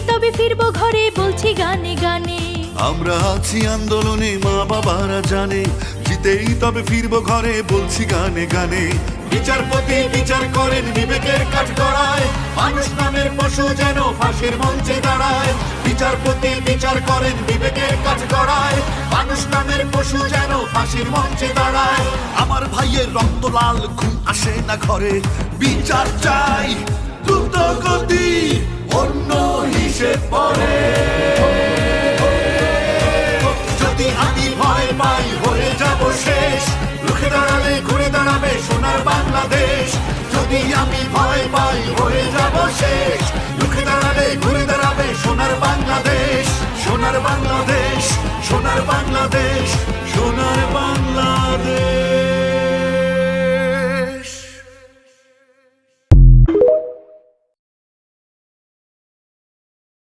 তবে ফিরবো ঘরে বলছি গানে গানে। আমরা আছি আন্দোলনে মা বাবারা জানে, জিতেই তবে ফিরবো ঘরে বলছি গানে গানে। বিচারপতি বিচার করেন বিবেকের কাঠগড়ায়, মানুষ নামের পশু যেন ফাঁসির মঞ্চে দাঁড়ায়। বিচারপতি বিচার করেন বিবেকের কাঠগড়ায়, মানুষ নামের পশু যেন ফাঁসির মঞ্চে দাঁড়ায়। আমার ভাইয়ের রক্ত লাল, ঘুম আসে না ঘরে, বিচার চাই দ্রুত গতি, অন্য হিসেব পরে। যদি আমি ভয় পাই হয়ে যাব শেষ, রুখে দাঁড়ালে ঘুরে দাঁড়াবে সোনার বাংলাদেশ। যদি আমি ভয় পাই হয়ে যাব শেষ, রুখে দাঁড়ালে ঘুরে দাঁড়াবে সোনার বাংলাদেশ। সোনার বাংলাদেশ, সোনার বাংলাদেশ, সোনার বাংলাদেশ।